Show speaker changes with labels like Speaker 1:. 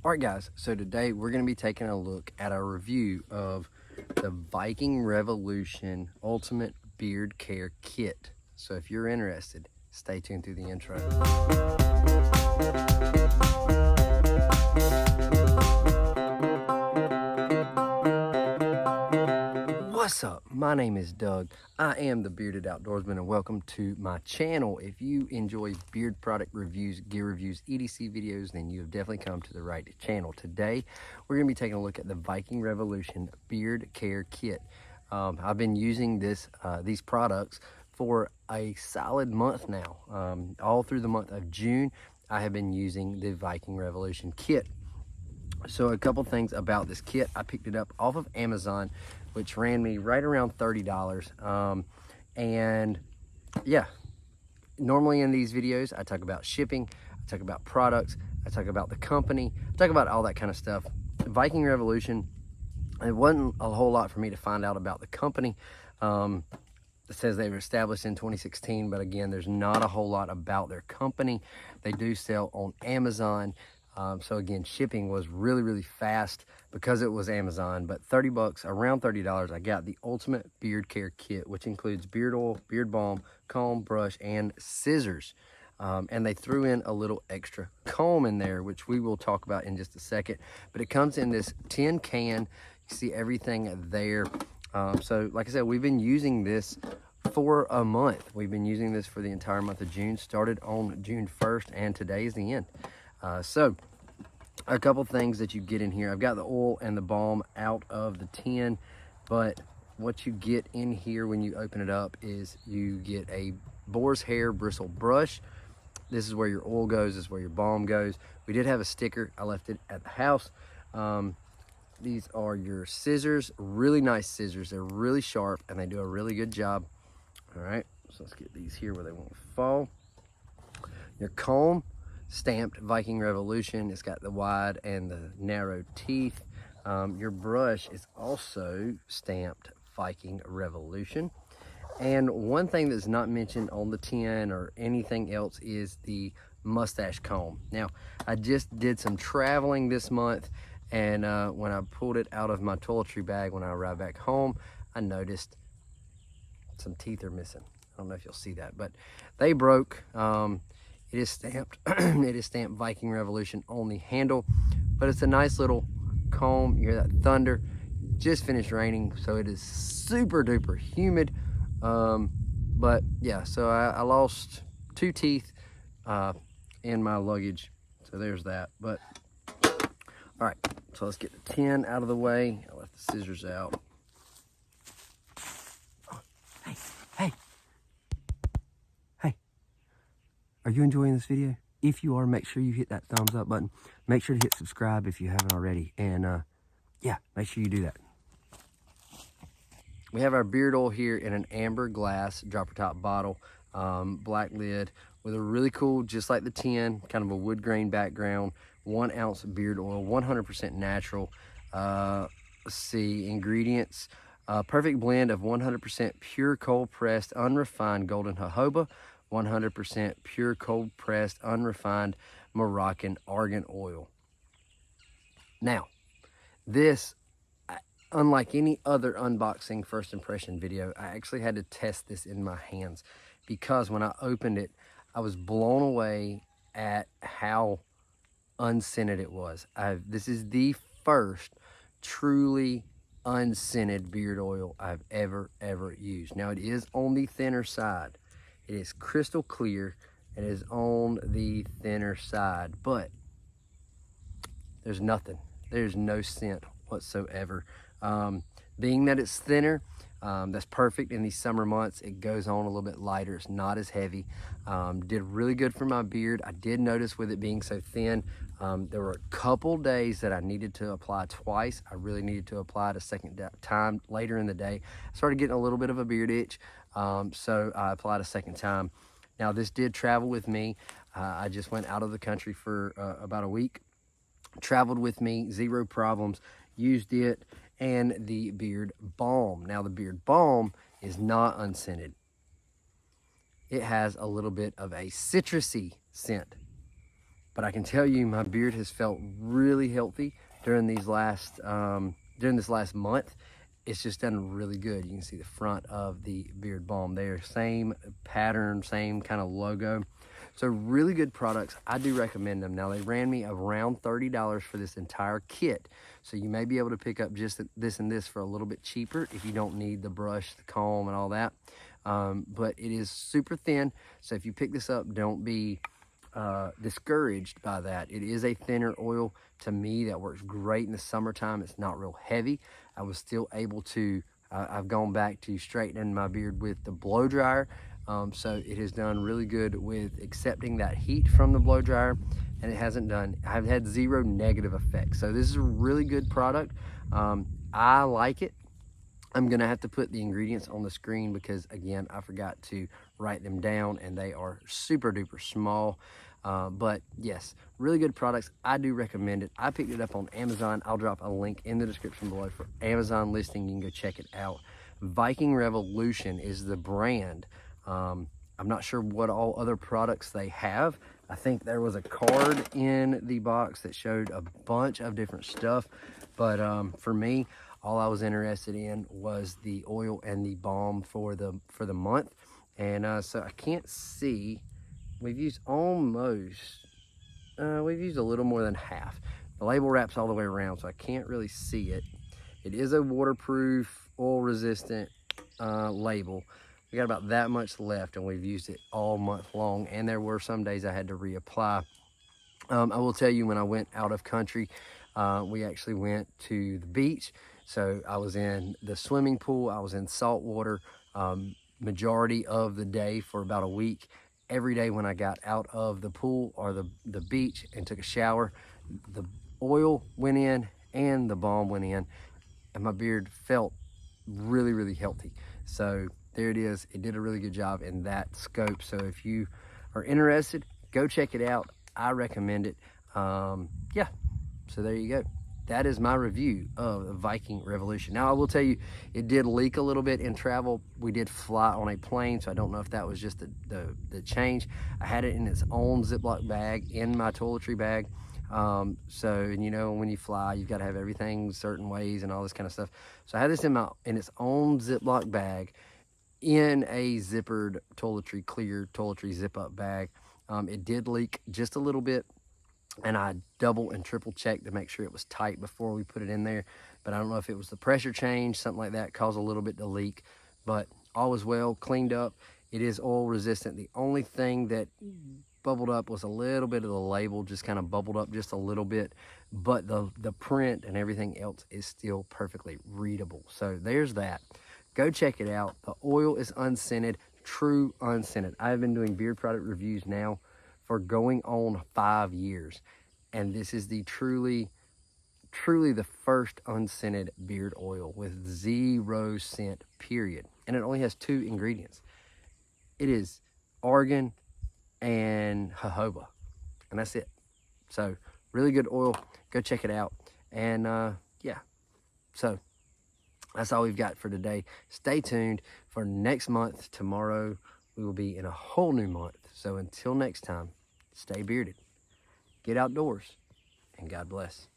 Speaker 1: All right, guys, so today we're going to be taking a look at a review of the Viking Revolution Ultimate Beard Care Kit. So if you're interested, stay tuned through the intro. What's up? My name is Doug. I am the Bearded Outdoorsman, and welcome to my channel. If you enjoy beard product reviews, gear reviews, EDC videos, then you have definitely come to the right channel. Today, we're going to be taking a look at the Viking Revolution Beard Care Kit. I've been using these products for a solid month now. All through the month of June, I have been using the Viking Revolution kit. So a couple things about this kit. I picked it up off of Amazon, which ran me right around $30. And yeah, normally in these videos, I talk about shipping, I talk about products, I talk about the company, I talk about all that kind of stuff. Viking Revolution, it wasn't a whole lot for me to find out about the company. It says they were established in 2016, but again, there's not a whole lot about their company. They do sell on Amazon. So again, shipping was really fast because it was Amazon, but 30 bucks, around $30, I got the Ultimate Beard Care Kit, which includes beard oil, beard balm, comb, brush, and scissors. And they threw in a little extra comb in there, which we will talk about in just a second, but it comes in this tin can. You see everything there. So like I said, we've been using this for a month. We've been using this for the entire month of June, started on June 1st, and today is the end. So a couple things that you get in here. I've got the oil and the balm out of the tin, but what you get in here when you open it up is you get a boar's hair bristle brush. This is where your oil goes, this is where your balm goes. We did have a sticker, I left it at the house. These are your scissors, really nice scissors. They're really sharp and they do a really good job. All right, so let's get these here where they won't fall. Your comb, stamped Viking Revolution. It's got the wide and the narrow teeth. Your brush is also stamped Viking Revolution. And one thing that's not mentioned on the tin or anything else is the mustache comb. Now, I just did some traveling this month, and when I pulled it out of my toiletry bag when I arrived back home, I noticed some teeth are missing. I don't know if you'll see that, but they broke. It is stamped. It is stamped Viking Revolution on the handle, but it's a nice little comb. You hear that thunder? Just finished raining, so it is super duper humid. But yeah, so I lost 2 teeth in my luggage, so there's that. But all right, so let's get the tin out of the way. I left the scissors out. Oh, hey. Are you enjoying this video? If you are, make sure you hit that thumbs up button. Make sure to hit subscribe if you haven't already. And yeah, make sure you do that. We have our beard oil here in an amber glass dropper top bottle, black lid with a really cool, just like the tin, kind of a wood grain background, 1 ounce beard oil, 100% natural. Let's see, ingredients. Perfect blend of 100% pure cold pressed, unrefined golden jojoba, 100% pure cold pressed unrefined Moroccan argan oil. Now, this, unlike any other unboxing first impression video, I actually had to test this in my hands, because when I opened it, I was blown away at how unscented it was. This is the first truly unscented beard oil I've ever used. Now, it is on the thinner side. It is crystal clear. It is on the thinner side, but there's nothing. There's no scent whatsoever. Being that it's thinner, that's perfect in these summer months. It goes on a little bit lighter. It's not as heavy. Did really good for my beard. I did notice with it being so thin, there were a couple days that I needed to apply twice. I really needed to apply it a second time later in the day. I started getting a little bit of a beard itch, so I applied a second time. Now, this did travel with me. I just went out of the country for about a week. Traveled with me, 0 problems. Used it, and the beard balm. Now, the beard balm is not unscented. It has a little bit of a citrusy scent, but I can tell you my beard has felt really healthy during this last month. It's just done really good. You can see the front of the beard balm there, same pattern, same kind of logo. So really good products. I do recommend them. Now they ran me around $30 for this entire kit. So you may be able to pick up just this and this for a little bit cheaper if you don't need the brush, the comb, and all that. But it is super thin. So if you pick this up, don't be discouraged by that. It is a thinner oil. To me, that works great in the summertime. It's not real heavy. I was still able to, I've gone back to straightening my beard with the blow dryer. So it has done really good with accepting that heat from the blow dryer, and it hasn't done, I've had 0 negative effects. So this is a really good product. I like it. I'm gonna have to put the ingredients on the screen because again, I forgot to write them down and they are super duper small. But yes, really good products. I do recommend it. I picked it up on Amazon. I'll drop a link in the description below for Amazon listing. You can go check it out. Viking Revolution is the brand. I'm not sure what all other products they have. I think there was a card in the box that showed a bunch of different stuff. But for me, all I was interested in was the oil and the balm for the month. And so I can't see. We've used we've used a little more than half. The label wraps all the way around, so I can't really see it. It is a waterproof, oil resistant label. We got about that much left and we've used it all month long, and there were some days I had to reapply. I will tell you, when I went out of country, we actually went to the beach. So I was in the swimming pool, I was in salt water majority of the day for about a week. Every day when I got out of the pool or the beach and took a shower, the oil went in and the balm went in, and my beard felt really, really healthy. So there it is. It did a really good job in that scope. So if you are interested, go check it out. I recommend it. Yeah, so there you go. That is my review of the Viking Revolution. Now, I will tell you, it did leak a little bit in travel. We did fly on a plane, so I don't know if that was just the change. I had it in its own Ziploc bag in my toiletry bag. So, you know, when you fly, you've got to have everything certain ways and all this kind of stuff. So I had this in its own Ziploc bag in a zippered toiletry, clear toiletry zip-up bag. It did leak just a little bit, and I double and triple checked to make sure it was tight before we put it in there. But I don't know if it was the pressure change, something like that caused a little bit to leak. But all was well, cleaned up. It is oil resistant. The only thing that bubbled up was a little bit of the label, just kind of bubbled up just a little bit. But the print and everything else is still perfectly readable. So there's that. Go check it out. The oil is unscented, true unscented. I've been doing beard product reviews now for going on 5 years, and this is the truly the first unscented beard oil with 0 scent, period. And it only has 2 ingredients. It is argan and jojoba, and that's it. So really good oil. Go check it out. And yeah, so that's all we've got for today. Stay tuned for next month. Tomorrow we will be in a whole new month. So until next time, stay bearded, get outdoors, and God bless.